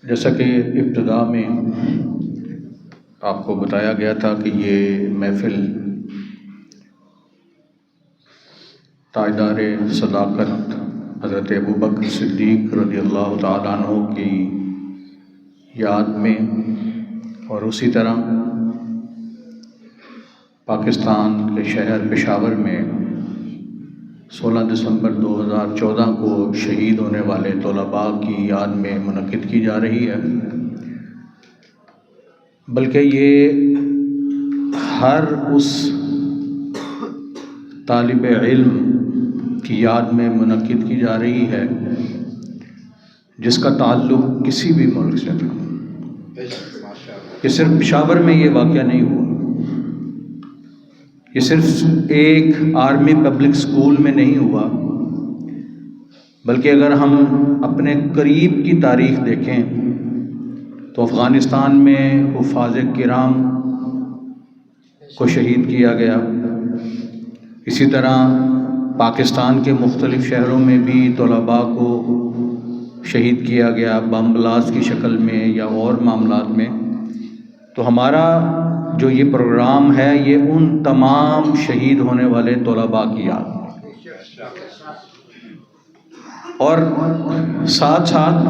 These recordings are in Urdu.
جیسا کہ ابتدا میں آپ کو بتایا گیا تھا کہ یہ محفل تاجدار صداقت حضرت ابوبکر صدیق رضی اللہ تعالیٰ عنہ کی یاد میں اور اسی طرح پاکستان کے شہر پشاور میں 16 دسمبر 2014 کو شہید ہونے والے طلباء کی یاد میں منعقد کی جا رہی ہے، بلکہ یہ ہر اس طالب علم کی یاد میں منعقد کی جا رہی ہے جس کا تعلق کسی بھی ملک سے تھا۔ یہ صرف پشاور میں یہ واقعہ نہیں ہوا، یہ صرف ایک آرمی پبلک اسکول میں نہیں ہوا، بلکہ اگر ہم اپنے قریب کی تاریخ دیکھیں تو افغانستان میں حفاظ کرام کو شہید کیا گیا، اسی طرح پاکستان کے مختلف شہروں میں بھی طلباء کو شہید کیا گیا بم بلاسٹ کی شکل میں یا اور معاملات میں۔ تو ہمارا جو یہ پروگرام ہے یہ ان تمام شہید ہونے والے طلباء کی یاد اور ساتھ ساتھ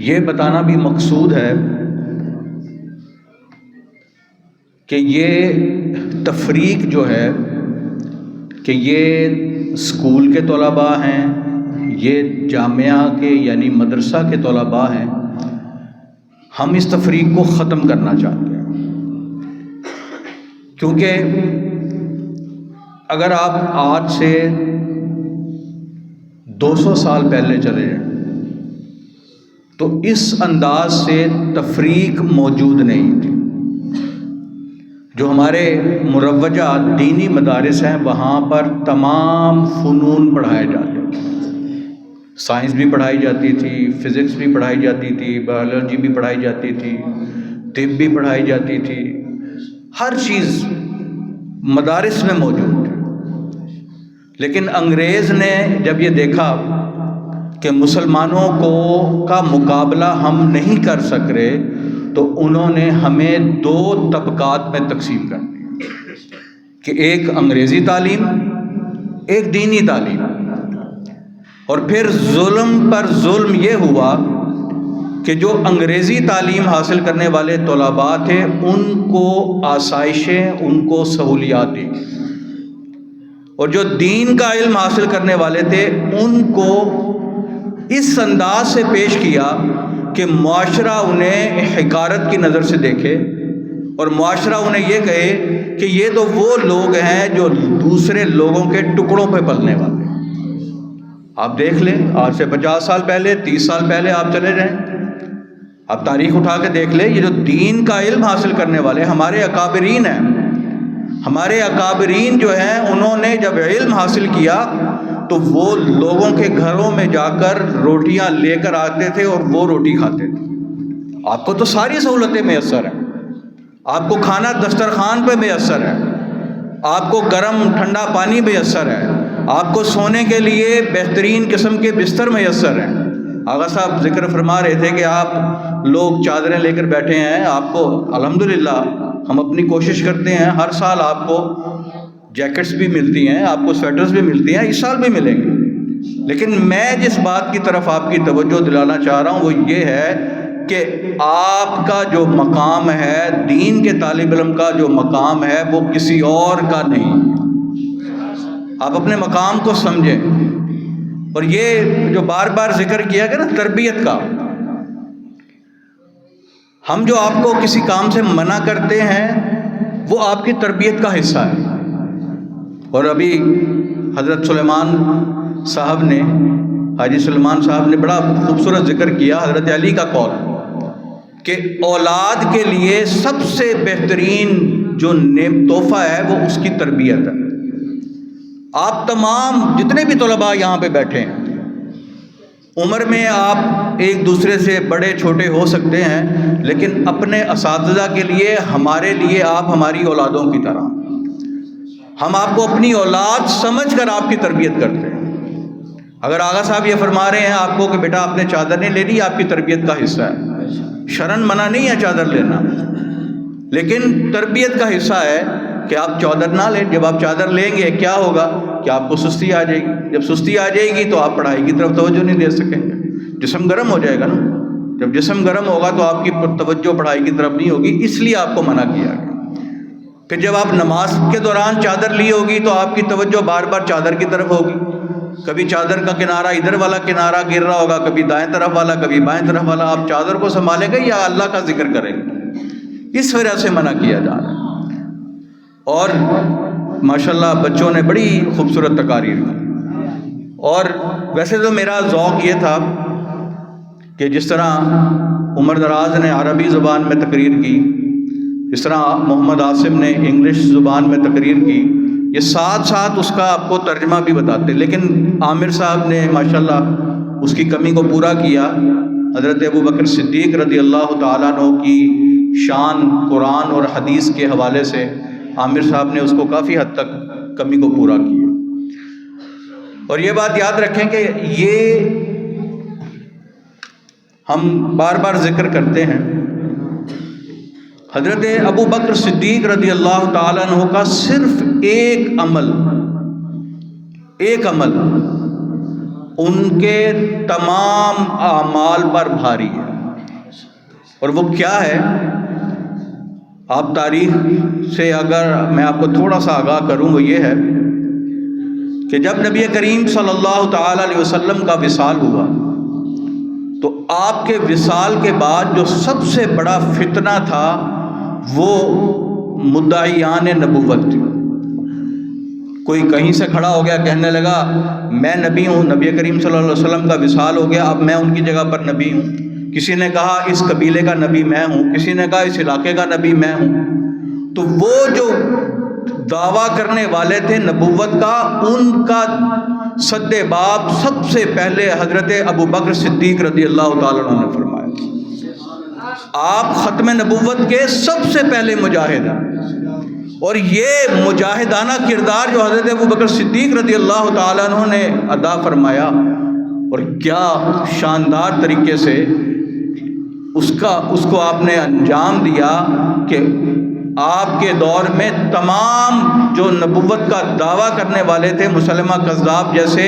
یہ بتانا بھی مقصود ہے کہ یہ تفریق جو ہے کہ یہ اسکول کے طلباء ہیں، یہ جامعہ کے یعنی مدرسہ کے طلباء ہیں، ہم اس تفریق کو ختم کرنا چاہتے ہیں، کیونکہ اگر آپ آج سے 200 سال پہلے چلے جائیں تو اس انداز سے تفریق موجود نہیں تھی۔ جو ہمارے مروجہ دینی مدارس ہیں وہاں پر تمام فنون پڑھائے جاتے تھے، سائنس بھی پڑھائی جاتی تھی، فزکس بھی پڑھائی جاتی تھی، بایولوجی بھی پڑھائی جاتی تھی، طب بھی پڑھائی جاتی تھی، ہر چیز مدارس میں موجود تھی۔ لیکن انگریز نے جب یہ دیکھا کہ مسلمانوں کا مقابلہ ہم نہیں کر سک رہے تو انہوں نے ہمیں 2 طبقات میں تقسیم کر دیا کہ ایک انگریزی تعلیم، ایک دینی تعلیم، اور پھر ظلم پر ظلم یہ ہوا کہ جو انگریزی تعلیم حاصل کرنے والے طلباء تھے ان کو آسائشیں، ان کو سہولیات دی، اور جو دین کا علم حاصل کرنے والے تھے ان کو اس انداز سے پیش کیا کہ معاشرہ انہیں حقارت کی نظر سے دیکھے اور معاشرہ انہیں یہ کہے کہ یہ تو وہ لوگ ہیں جو دوسرے لوگوں کے ٹکڑوں پہ پلنے والے ہیں۔ آپ دیکھ لیں، آج سے 50 سال پہلے، 30 سال پہلے آپ چلے جائیں، آپ تاریخ اٹھا کے دیکھ لیں، یہ جو دین کا علم حاصل کرنے والے ہمارے اکابرین ہیں، ہمارے اکابرین جو ہیں انہوں نے جب علم حاصل کیا تو وہ لوگوں کے گھروں میں جا کر روٹیاں لے کر آتے تھے اور وہ روٹی کھاتے تھے۔ آپ کو تو ساری سہولتیں میسر ہیں، آپ کو کھانا دسترخوان پہ میسر ہے، آپ کو گرم ٹھنڈا پانی میسر ہے، آپ کو سونے کے لیے بہترین قسم کے بستر میسر ہیں۔ آغا صاحب ذکر فرما رہے تھے کہ آپ لوگ چادریں لے کر بیٹھے ہیں، آپ کو الحمدللہ ہم اپنی کوشش کرتے ہیں، ہر سال آپ کو جیکٹس بھی ملتی ہیں، آپ کو سویٹرز بھی ملتی ہیں، اس سال بھی ملیں گے۔ لیکن میں جس بات کی طرف آپ کی توجہ دلانا چاہ رہا ہوں وہ یہ ہے کہ آپ کا جو مقام ہے، دین کے طالب علم کا جو مقام ہے وہ کسی اور کا نہیں۔ آپ اپنے مقام کو سمجھیں، اور یہ جو بار بار ذکر کیا گیا نا تربیت کا، ہم جو آپ کو کسی کام سے منع کرتے ہیں وہ آپ کی تربیت کا حصہ ہے۔ اور ابھی حضرت سلیمان صاحب نے، حاجی سلیمان صاحب نے بڑا خوبصورت ذکر کیا حضرت علی کا قول کہ اولاد کے لیے سب سے بہترین جو تحفہ ہے وہ اس کی تربیت ہے۔ آپ تمام جتنے بھی طلباء یہاں پہ بیٹھے ہیں، عمر میں آپ ایک دوسرے سے بڑے چھوٹے ہو سکتے ہیں، لیکن اپنے اساتذہ کے لیے، ہمارے لیے آپ ہماری اولادوں کی طرح، ہم آپ کو اپنی اولاد سمجھ کر آپ کی تربیت کرتے ہیں۔ اگر آغا صاحب یہ فرما رہے ہیں آپ کو کہ بیٹا آپ نے چادر نہیں لینی، آپ کی تربیت کا حصہ ہے، شرن منع نہیں ہے چادر لینا، لیکن تربیت کا حصہ ہے کہ آپ چادر نہ لیں۔ جب آپ چادر لیں گے کیا ہوگا کہ آپ کو سستی آ جائے گی، جب سستی آ جائے گی تو آپ پڑھائی کی طرف توجہ نہیں دے سکیں گے، جسم گرم ہو جائے گا نا، جب جسم گرم ہوگا تو آپ کی توجہ پڑھائی کی طرف نہیں ہوگی، اس لیے آپ کو منع کیا گیا۔ پھر جب آپ نماز کے دوران چادر لی ہوگی تو آپ کی توجہ بار بار چادر کی طرف ہوگی، کبھی چادر کا کنارہ ادھر والا کنارہ گر رہا ہوگا، کبھی دائیں طرف والا، کبھی بائیں طرف والا، آپ چادر کو سنبھالیں گے یا اللہ کا ذکر کریں گے؟ اس وجہ سے منع کیا جا رہا ہے۔ اور ماشاءاللہ بچوں نے بڑی خوبصورت تقاریر کی، اور ویسے تو میرا ذوق یہ تھا کہ جس طرح عمر دراز نے عربی زبان میں تقریر کی، جس طرح محمد عاصم نے انگلش زبان میں تقریر کی، یہ ساتھ ساتھ اس کا آپ کو ترجمہ بھی بتاتے، لیکن عامر صاحب نے ماشاءاللہ اس کی کمی کو پورا کیا۔ حضرت ابوبکر صدیق رضی اللہ تعالیٰ عنہ کی شان قرآن اور حدیث کے حوالے سے عامر صاحب نے اس کو کافی حد تک کمی کو پورا کیا۔ اور یہ بات یاد رکھیں کہ یہ ہم بار بار ذکر کرتے ہیں، حضرت ابوبکر صدیق رضی اللہ تعالیٰ عنہ کا صرف ایک عمل ان کے تمام اعمال پر بھاری ہے، اور وہ کیا ہے؟ آپ تاریخ سے اگر میں آپ کو تھوڑا سا آگاہ کروں، وہ یہ ہے کہ جب نبی کریم صلی اللہ تعالیٰ علیہ وسلم کا وصال ہوا تو آپ کے وصال کے بعد جو سب سے بڑا فتنہ تھا وہ مدعیان نبوت تھی۔ کوئی کہیں سے کھڑا ہو گیا کہنے لگا میں نبی ہوں، نبی کریم صلی اللہ علیہ وسلم کا وصال ہو گیا، اب میں ان کی جگہ پر نبی ہوں۔ کسی نے کہا اس قبیلے کا نبی میں ہوں، کسی نے کہا اس علاقے کا نبی میں ہوں۔ تو وہ جو دعویٰ کرنے والے تھے نبوت کا، ان کا سد باب سب سے پہلے حضرت ابوبکر صدیق رضی اللہ تعالیٰ عنہ نے فرمایا۔ آپ ختم نبوت کے سب سے پہلے مجاہد ہیں، اور یہ مجاہدانہ کردار جو حضرت ابوبکر صدیق رضی اللہ تعالیٰ عنہ نے ادا فرمایا، اور کیا شاندار طریقے سے اس کو آپ نے انجام دیا کہ آپ کے دور میں تمام جو نبوت کا دعویٰ کرنے والے تھے مسلمہ کذاب جیسے،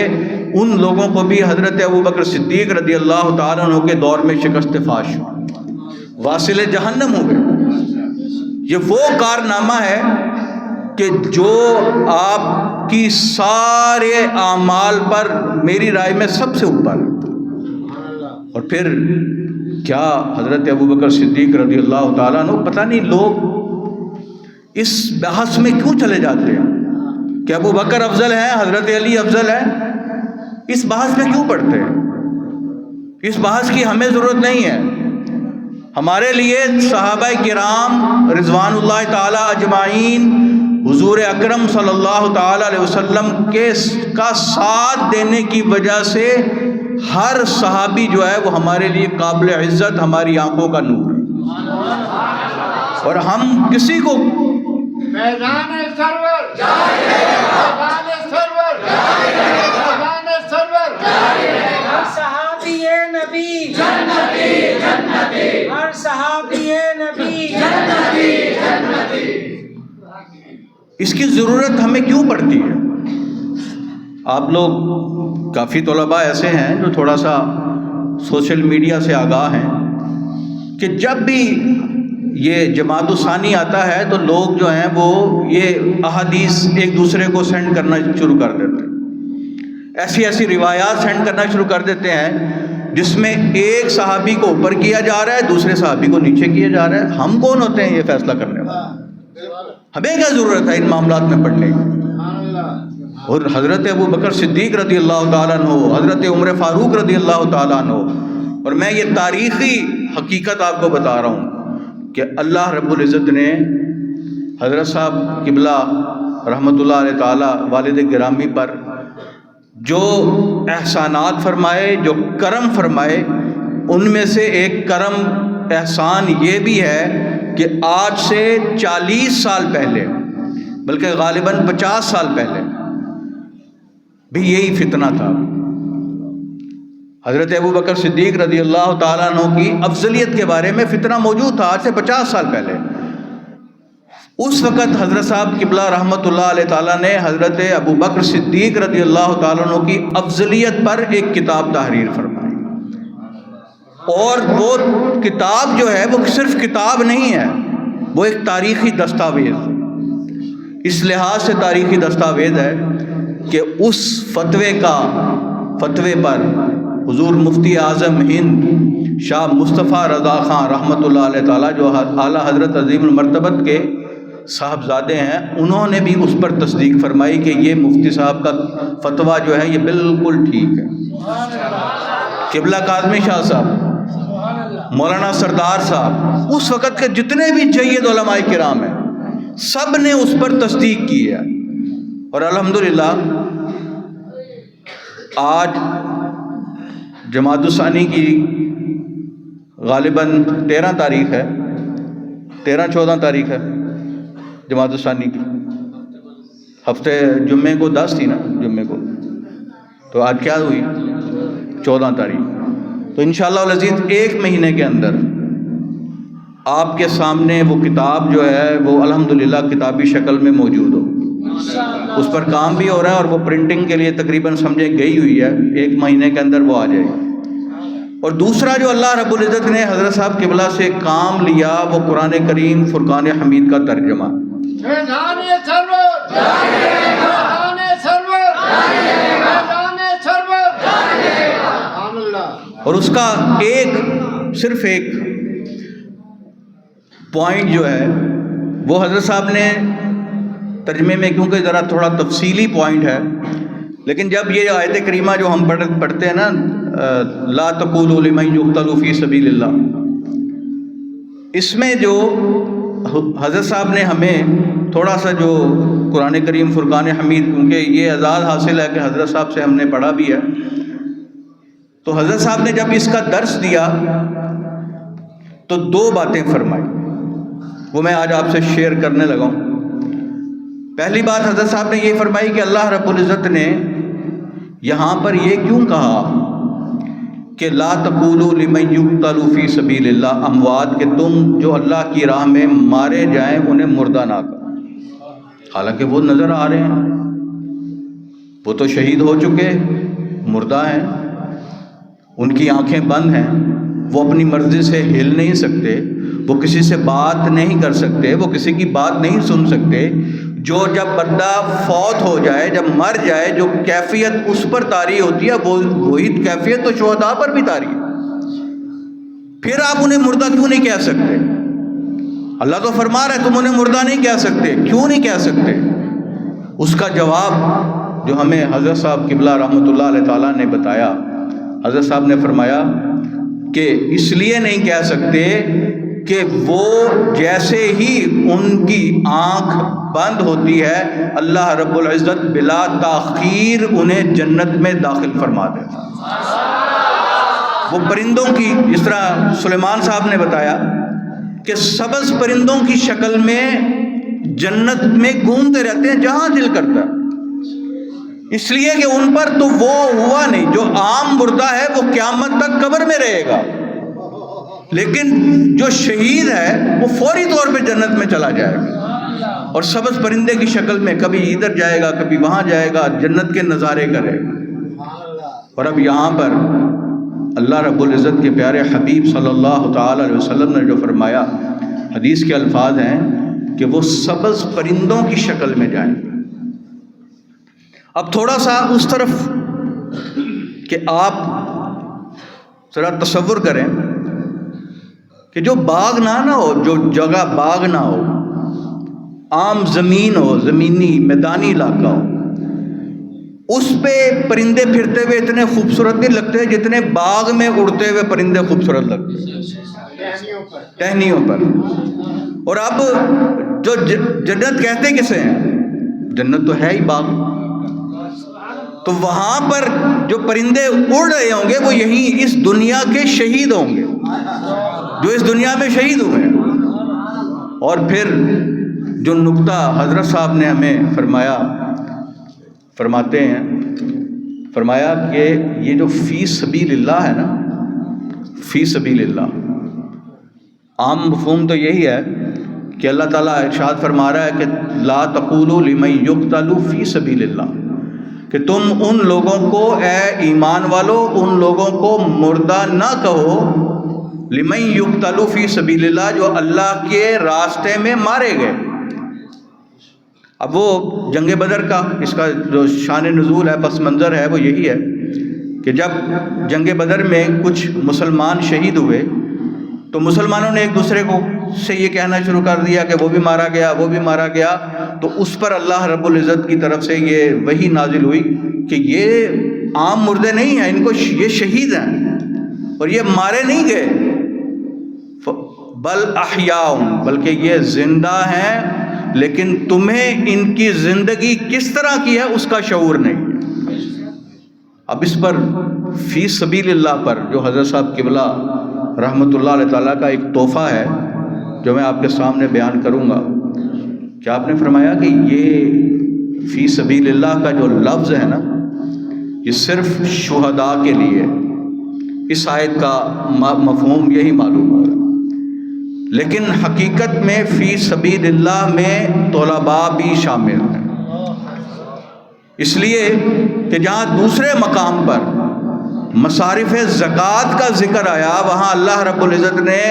ان لوگوں کو بھی حضرت ابوبکر صدیق رضی اللہ تعالیٰ عنہ کے دور میں شکست فاش ہوا، واصل جہنم ہو گئے۔ یہ وہ کارنامہ ہے کہ جو آپ کی سارے اعمال پر میری رائے میں سب سے اوپر ہے۔ اور پھر کیا حضرت ابوبکر صدیق رضی اللہ تعالیٰ عنہ، پتہ نہیں لوگ اس بحث میں کیوں چلے جاتے ہیں کہ ابو بکر افضل ہے، حضرت علی افضل ہے، اس بحث میں کیوں پڑھتے ہیں؟ اس بحث کی ہمیں ضرورت نہیں ہے۔ ہمارے لیے صحابہ کرام رضوان اللہ تعالی اجمعین حضور اکرم صلی اللہ تعالی علیہ وسلم کا ساتھ دینے کی وجہ سے ہر صحابی جو ہے وہ ہمارے لیے قابل عزت، ہماری آنکھوں کا نور ہے، اور ہم کسی کو میدان سرور میدان سرور میدان سرور ہر صحابی نبی جنتی جنتی، ہر صحابی نبی جنتی جنتی۔ اس کی ضرورت ہمیں کیوں پڑتی ہے؟ آپ لوگ کافی طلباء ایسے ہیں جو تھوڑا سا سوشل میڈیا سے آگاہ ہیں کہ جب بھی یہ جماعت الثانی آتا ہے تو لوگ جو ہیں وہ یہ احادیث ایک دوسرے کو سینڈ کرنا شروع کر دیتے ہیں، ایسی روایات سینڈ کرنا شروع کر دیتے ہیں جس میں ایک صحابی کو اوپر کیا جا رہا ہے، دوسرے صحابی کو نیچے کیا جا رہا ہے۔ ہم کون ہوتے ہیں یہ فیصلہ کرنے والے؟ ہمیں کیا ضرورت ہے ان معاملات میں پڑھنے کی؟ اور حضرت ابوبکر صدیق رضی اللہ تعالیٰ عنہ، حضرت عمر فاروق رضی اللہ تعالیٰ عنہ، اور میں یہ تاریخی حقیقت آپ کو بتا رہا ہوں کہ اللہ رب العزت نے حضرت صاحب قبلہ رحمۃ اللہ علیہ تعالیٰ والد گرامی پر جو احسانات فرمائے، جو کرم فرمائے، ان میں سے ایک کرم احسان یہ بھی ہے کہ آج سے 40 سال پہلے، بلکہ غالباً 50 سال پہلے بھی یہی فتنہ تھا، حضرت ابو بکر صدیق رضی اللہ تعالیٰ عنہ کی افضلیت کے بارے میں فتنہ موجود تھا آج سے 50 سال پہلے. اس وقت حضرت صاحب قبلہ رحمۃ اللہ علیہ تعالیٰ نے حضرت ابو بکر صدیق رضی اللہ تعالیٰ عنہ کی افضلیت پر ایک کتاب تحریر فرمائی. اور وہ کتاب جو ہے وہ صرف کتاب نہیں ہے، وہ ایک تاریخی دستاویز، اس لحاظ سے تاریخی دستاویز ہے کہ اس فتوے پر حضور مفتی اعظم ہند شاہ مصطفیٰ رضا خان رحمۃ اللہ علیہ تعالیٰ جو اعلیٰ حضرت عظیم المرتبت کے صاحبزادے ہیں، انہوں نے بھی اس پر تصدیق فرمائی کہ یہ مفتی صاحب کا فتویٰ جو ہے یہ بالکل ٹھیک ہے. قبلہ کاظمی شاہ صاحب، مولانا سردار صاحب، اس وقت کے جتنے بھی جید علماء کرام ہیں سب نے اس پر تصدیق کی ہے. اور الحمدللہ آج جمادی الثانی کی غالباً 13 تاریخ ہے، 13-14 تاریخ ہے جمادی الثانی کی. ہفتے جمعے کو 10 تھی نا، جمعے کو، تو آج کیا ہوئی 14 تاریخ. تو انشاءاللہ العزیز ایک مہینے کے اندر آپ کے سامنے وہ کتاب جو ہے وہ الحمدللہ کتابی شکل میں موجود ہو. اس پر کام بھی ہو رہا ہے اور وہ پرنٹنگ کے لیے تقریباً سمجھے گئی ہوئی ہے، ایک مہینے کے اندر وہ آ جائے گی. اور دوسرا جو اللہ رب العزت نے حضرت صاحب قبلہ سے کام لیا وہ قرآن کریم فرقان حمید کا ترجمہ. اور اس کا صرف ایک پوائنٹ جو ہے وہ حضرت صاحب نے ترجمے میں، کیونکہ ذرا تھوڑا تفصیلی پوائنٹ ہے، لیکن جب یہ آیت کریمہ جو ہم پڑھتے ہیں نا، لا تقولوا لمن یقتل فی سبیل اللہ، اس میں جو حضرت صاحب نے ہمیں تھوڑا سا جو قرآن کریم فرقان حمید، کیونکہ یہ اعزاز حاصل ہے کہ حضرت صاحب سے ہم نے پڑھا بھی ہے، تو حضرت صاحب نے جب اس کا درس دیا تو 2 باتیں فرمائی، وہ میں آج آپ سے شیئر کرنے لگا ہوں. پہلی بات حضرت صاحب نے یہ فرمائی کہ اللہ رب العزت نے یہاں پر یہ کیوں کہا کہ لا تقولوا لمن یقتل فی سبیل اللہ اموات، کہ تم جو اللہ کی راہ میں مارے جائیں انہیں مردہ نہ کہو. حالانکہ وہ نظر آ رہے ہیں، وہ تو شہید ہو چکے، مردہ ہیں، ان کی آنکھیں بند ہیں، وہ اپنی مرضی سے ہل نہیں سکتے، وہ کسی سے بات نہیں کر سکتے، وہ کسی کی بات نہیں سن سکتے. جو جب بندہ فوت ہو جائے، جب مر جائے، جو کیفیت اس پر طاری ہوتی ہے وہی کیفیت تو شہداء پر بھی طاری ہے. پھر آپ انہیں مردہ کیوں نہیں کہہ سکتے؟ اللہ تو فرما رہا ہے تم انہیں مردہ نہیں کہہ سکتے، کیوں نہیں کہہ سکتے؟ اس کا جواب جو ہمیں حضرت صاحب قبلہ رحمۃ اللہ علیہ تعالیٰ نے بتایا، حضرت صاحب نے فرمایا کہ اس لیے نہیں کہہ سکتے کہ وہ جیسے ہی ان کی آنکھ بند ہوتی ہے اللہ رب العزت بلا تاخیر انہیں جنت میں داخل فرما دیتا. وہ پرندوں کی، جس طرح سلیمان صاحب نے بتایا کہ سبز پرندوں کی شکل میں جنت میں گھومتے رہتے ہیں جہاں دل کرتا ہے، اس لیے کہ ان پر تو وہ ہوا نہیں. جو عام مردہ ہے وہ قیامت تک قبر میں رہے گا، لیکن جو شہید ہے وہ فوری طور پہ جنت میں چلا جائے گا اور سبز پرندے کی شکل میں کبھی ادھر جائے گا کبھی وہاں جائے گا، جنت کے نظارے کرے گا. اور اب یہاں پر اللہ رب العزت کے پیارے حبیب صلی اللہ تعالی علیہ وسلم نے جو فرمایا، حدیث کے الفاظ ہیں کہ وہ سبز پرندوں کی شکل میں جائیں گے. اب تھوڑا سا اس طرف کہ آپ ذرا تصور کریں کہ جو باغ نہ ہو، جو جگہ باغ نہ ہو، عام زمین ہو، زمینی میدانی علاقہ ہو، اس پہ پرندے پھرتے ہوئے اتنے خوبصورت نہیں لگتے جتنے باغ میں اڑتے ہوئے پرندے خوبصورت لگتے ٹہنیوں پر. اور اب جو جنت کہتے کسے ہیں؟ جنت تو ہے ہی باغ. تو وہاں پر جو پرندے اڑ رہے ہوں گے وہ یہیں اس دنیا کے شہید ہوں گے، جو اس دنیا میں شہید ہوئے ہیں. اور پھر جو نقطہ حضرت صاحب نے ہمیں فرمایا، فرماتے ہیں فرمایا کہ یہ جو فی سبیل اللہ ہے نا، فی سبیل اللہ، عام مفہوم تو یہی ہے کہ اللہ تعالیٰ ارشاد فرما رہا ہے کہ لا تقولوا لمن یقتل فی سبیل اللہ، کہ تم ان لوگوں کو، اے ایمان والو، ان لوگوں کو مردہ نہ کہو، لمن یقتل فی سبیل اللہ، جو اللہ کے راستے میں مارے گئے۔ اب وہ جنگ بدر کا اس کا جو شان نزول ہے، پس منظر ہے، وہ یہی ہے کہ جب جنگ بدر میں کچھ مسلمان شہید ہوئے تو مسلمانوں نے ایک دوسرے کو سے یہ کہنا شروع کر دیا کہ وہ بھی مارا گیا، وہ بھی مارا گیا، تو اس پر اللہ رب العزت کی طرف سے یہ وحی نازل ہوئی کہ یہ عام مردے نہیں ہیں، ان کو یہ شہید ہیں اور یہ مارے نہیں گئے، بل احیاء، بلکہ یہ زندہ ہیں، لیکن تمہیں ان کی زندگی کس طرح کی ہے اس کا شعور نہیں ہے۔ اب اس پر فی سبیل اللہ پر جو حضرت صاحب قبلہ رحمۃ اللہ علیہ تعالیٰ کا ایک تحفہ ہے جو میں آپ کے سامنے بیان کروں گا، کہ آپ نے فرمایا کہ یہ فی سبیل اللہ کا جو لفظ ہے نا، یہ صرف شہداء کے لیے، اس آیت کا مفہوم یہی معلوم ہو رہا ہے، لیکن حقیقت میں فی سبیل اللہ میں طلباء بھی شامل ہیں، اس لیے کہ جہاں دوسرے مقام پر مصارف زکوٰۃ کا ذکر آیا، وہاں اللہ رب العزت نے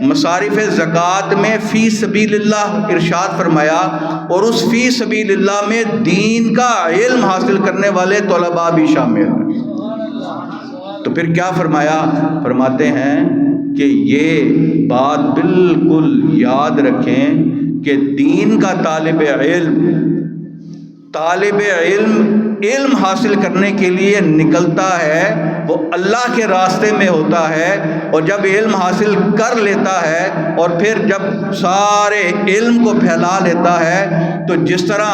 مصارف زکوٰۃ میں فی سبیل اللہ ارشاد فرمایا، اور اس فی سبیل اللہ میں دین کا علم حاصل کرنے والے طلباء بھی شامل ہیں۔ تو پھر کیا فرمایا؟ فرماتے ہیں کہ یہ بات بالکل یاد رکھیں کہ دین کا طالب علم حاصل کرنے کے لیے نکلتا ہے، وہ اللہ کے راستے میں ہوتا ہے، اور جب علم حاصل کر لیتا ہے اور پھر جب سارے علم کو پھیلا لیتا ہے، تو جس طرح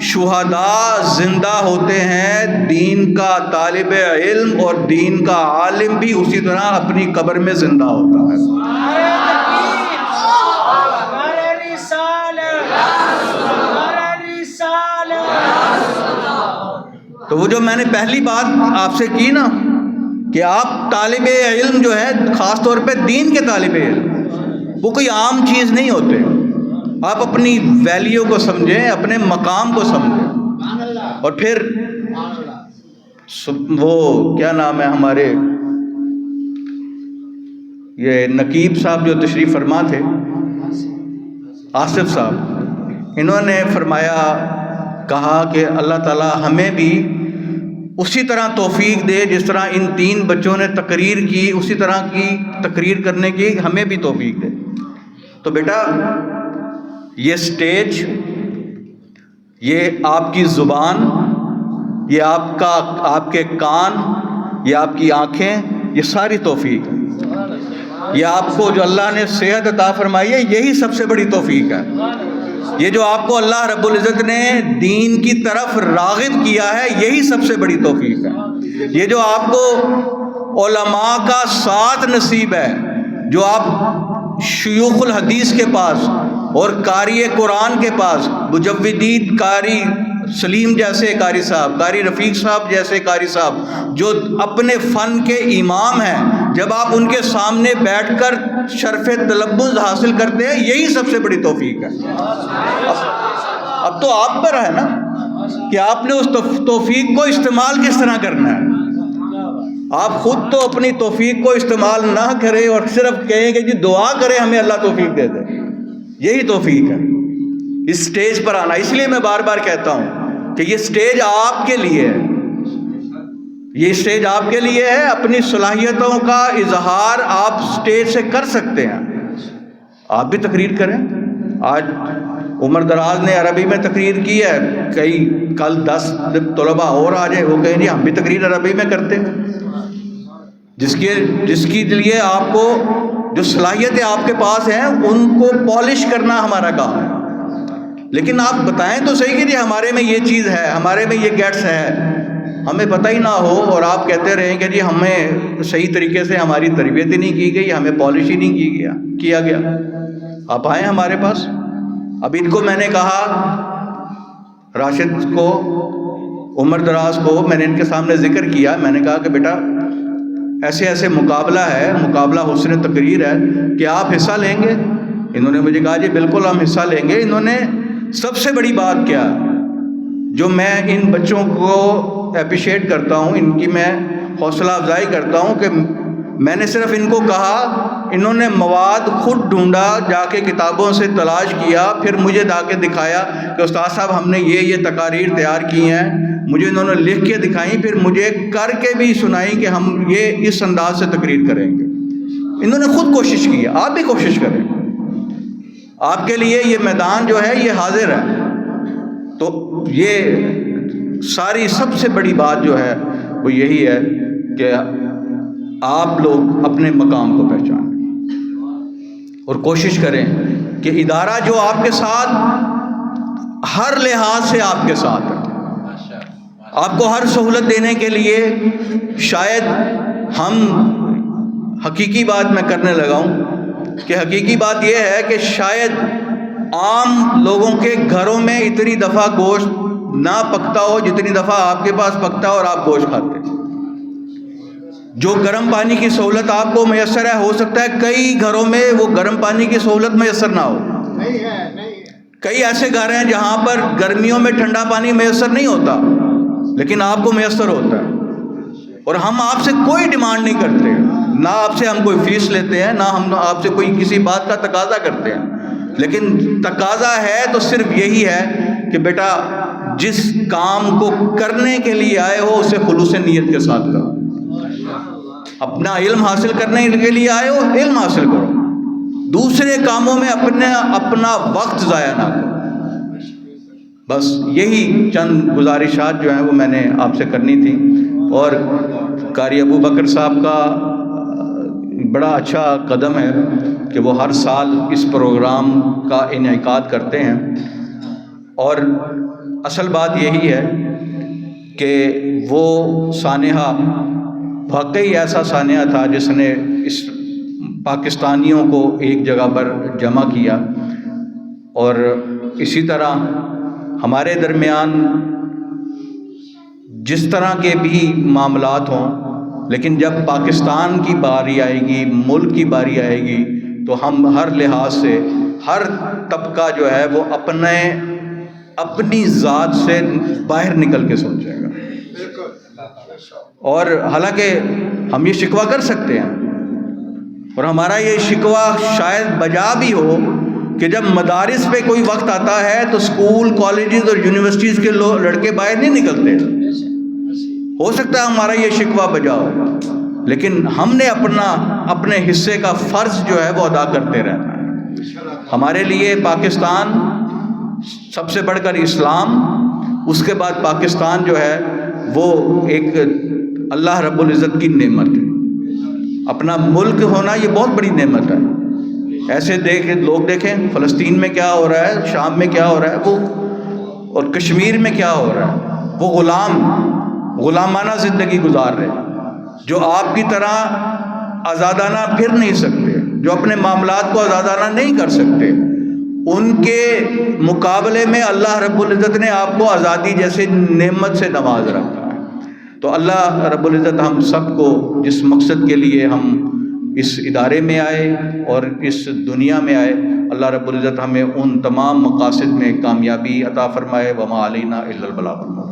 شہداء زندہ ہوتے ہیں، دین کا طالب علم اور دین کا عالم بھی اسی طرح اپنی قبر میں زندہ ہوتا ہے۔ تو وہ جو میں نے پہلی بات آپ سے کی نا کہ آپ طالب علم جو ہے، خاص طور پہ دین کے طالب علم، وہ کوئی عام چیز نہیں ہوتے، آپ اپنی ویلیو کو سمجھیں، اپنے مقام کو سمجھیں، اور پھر وہ کیا نام ہے ہمارے یہ نقیب صاحب جو تشریف فرما تھے، آصف صاحب، انہوں نے فرمایا، کہا کہ اللہ تعالیٰ ہمیں بھی اسی طرح توفیق دے جس طرح ان 3 بچوں نے تقریر کی، اسی طرح کی تقریر کرنے کی ہمیں بھی توفیق دے۔ تو بیٹا یہ سٹیج، یہ آپ کی زبان، یہ آپ کے کان، یہ آپ کی آنکھیں، یہ ساری توفیق ہے۔ یہ آپ کو جو اللہ نے صحت عطا فرمائی ہے، یہی سب سے بڑی توفیق ہے۔ یہ جو آپ کو اللہ رب العزت نے دین کی طرف راغب کیا ہے، یہی سب سے بڑی توفیق ہے۔ یہ جو آپ کو علماء کا ساتھ نصیب ہے، جو آپ شیوخ الحدیث کے پاس اور قاری قرآن کے پاس، مجودین قاری سلیم جیسے قاری صاحب، قاری رفیق صاحب جیسے قاری صاحب، جو اپنے فن کے امام ہیں، جب آپ ان کے سامنے بیٹھ کر شرف تلبس حاصل کرتے ہیں، یہی سب سے بڑی توفیق ہے۔ اب تو آپ پر ہے نا کہ آپ نے اس توفیق کو استعمال کس طرح کرنا ہے۔ آپ خود تو اپنی توفیق کو استعمال نہ کریں اور صرف کہیں کہ جی دعا کریں ہمیں اللہ توفیق دے دے، یہی توفیق ہے اس سٹیج پر آنا۔ اس لیے میں بار بار کہتا ہوں کہ یہ سٹیج آپ کے لیے ہے، یہ سٹیج آپ کے لیے ہے۔ اپنی صلاحیتوں کا اظہار آپ سٹیج سے کر سکتے ہیں، آپ بھی تقریر کریں۔ آج عمر دراز نے عربی میں تقریر کی ہے، کل 10 طلباء اور آ جائیں، وہ کہیں جی ہم بھی تقریر عربی میں کرتے ہیں۔ جس کے لیے آپ کو جو صلاحیتیں آپ کے پاس ہیں ان کو پالش کرنا ہمارا کام ہے۔ لیکن آپ بتائیں تو صحیح کہ جی ہمارے میں یہ چیز ہے، ہمارے میں یہ گیٹس ہے، ہمیں پتہ ہی نہ ہو اور آپ کہتے رہیں کہ جی ہمیں صحیح طریقے سے ہماری تربیت ہی نہیں کی گئی، ہمیں پالش ہی نہیں کیا گیا۔ آپ آئیں ہمارے پاس۔ اب ان کو میں نے کہا، راشد کو عمر دراز کو میں نے ان کے سامنے ذکر کیا. میں نے کہا کہ بیٹا ایسے ایسے مقابلہ ہے, مقابلہ حسن تقریر ہے, کہ آپ حصہ لیں گے؟ انہوں نے مجھے کہا جی بالکل ہم حصہ لیں گے. انہوں نے سب سے بڑی بات کیا جو میں ان بچوں کو اپریشیٹ کرتا ہوں, ان کی میں حوصلہ افزائی کرتا ہوں, کہ میں نے صرف ان کو کہا, انہوں نے مواد خود ڈھونڈا, جا کے کتابوں سے تلاش کیا, پھر مجھے لا کے دکھایا کہ استاد صاحب ہم نے یہ تقاریر تیار کی ہیں, مجھے انہوں نے لکھ کے دکھائیں, پھر مجھے کر کے بھی سنائیں کہ ہم یہ اس انداز سے تقریر کریں گے. انہوں نے خود کوشش کی ہے, آپ بھی کوشش کریں. آپ کے لیے یہ میدان جو ہے یہ حاضر ہے. تو یہ ساری سب سے بڑی بات جو ہے وہ یہی ہے کہ آپ لوگ اپنے مقام کو پہچانیں اور کوشش کریں کہ ادارہ جو آپ کے ساتھ ہر لحاظ سے آپ کے ساتھ ہے, آپ کو ہر سہولت دینے کے لیے, شاید ہم حقیقی بات میں کرنے لگا ہوں کہ حقیقی بات یہ ہے کہ شاید عام لوگوں کے گھروں میں اتنی دفعہ گوشت نہ پکتا ہو جتنی دفعہ آپ کے پاس پکتا اور آپ گوشت کھاتے. جو گرم پانی کی سہولت آپ کو میسر ہے, ہو سکتا ہے کئی گھروں میں وہ گرم پانی کی سہولت میسر نہ ہو. کئی ایسے گھر ہیں جہاں پر گرمیوں میں ٹھنڈا پانی میسر نہیں ہوتا لیکن آپ کو میسر ہوتا ہے. اور ہم آپ سے کوئی ڈیمانڈ نہیں کرتے, نہ آپ سے ہم کوئی فیس لیتے ہیں, نہ ہم آپ سے کوئی کسی بات کا تقاضا کرتے ہیں, لیکن تقاضا ہے تو صرف یہی ہے کہ بیٹا جس کام کو کرنے کے لیے آئے ہو اسے خلوص نیت کے ساتھ کرو. اپنا علم حاصل کرنے کے لیے آئے ہو, علم حاصل کرو. دوسرے کاموں میں اپنا وقت ضائع نہ کرو. بس یہی چند گزارشات جو ہیں وہ میں نے آپ سے کرنی تھی. اور قاری ابو بکر صاحب کا بڑا اچھا قدم ہے کہ وہ ہر سال اس پروگرام کا انعقاد کرتے ہیں. اور اصل بات یہی ہے کہ وہ سانحہ واقعی ایسا سانحہ تھا جس نے اس پاکستانیوں کو ایک جگہ پر جمع کیا. اور اسی طرح ہمارے درمیان جس طرح کے بھی معاملات ہوں, لیکن جب پاکستان کی باری آئے گی, ملک کی باری آئے گی, تو ہم ہر لحاظ سے ہر طبقہ جو ہے وہ اپنی ذات سے باہر نکل کے سوچے گا. اور حالانکہ ہم یہ شکوہ کر سکتے ہیں, اور ہمارا یہ شکوہ شاید بجا بھی ہو کہ جب مدارس پہ کوئی وقت آتا ہے تو اسکول, کالجز اور یونیورسٹیز کے لڑکے باہر نہیں نکلتے. ہو سکتا ہے ہمارا یہ شکوہ بجا ہو, لیکن ہم نے اپنے حصے کا فرض جو ہے وہ ادا کرتے رہنا ہے. ہمارے لیے پاکستان سب سے بڑھ کر اسلام, اس کے بعد پاکستان جو ہے وہ ایک اللہ رب العزت کی نعمت ہے. اپنا ملک ہونا یہ بہت بڑی نعمت ہے. ایسے لوگ دیکھیں فلسطین میں کیا ہو رہا ہے, شام میں کیا ہو رہا ہے, وہ اور کشمیر میں کیا ہو رہا ہے. وہ غلامانہ زندگی گزار رہے ہیں, جو آپ کی طرح آزادانہ پھر نہیں سکتے, جو اپنے معاملات کو آزادانہ نہیں کر سکتے. ان کے مقابلے میں اللہ رب العزت نے آپ کو آزادی جیسے نعمت سے نواز رکھا ہے. تو اللہ رب العزت ہم سب کو جس مقصد کے لیے ہم اس ادارے میں آئے اور اس دنیا میں آئے, اللہ رب العزت ہمیں ان تمام مقاصد میں کامیابی عطا فرمائے. وما علینا الا البلاغ المبین.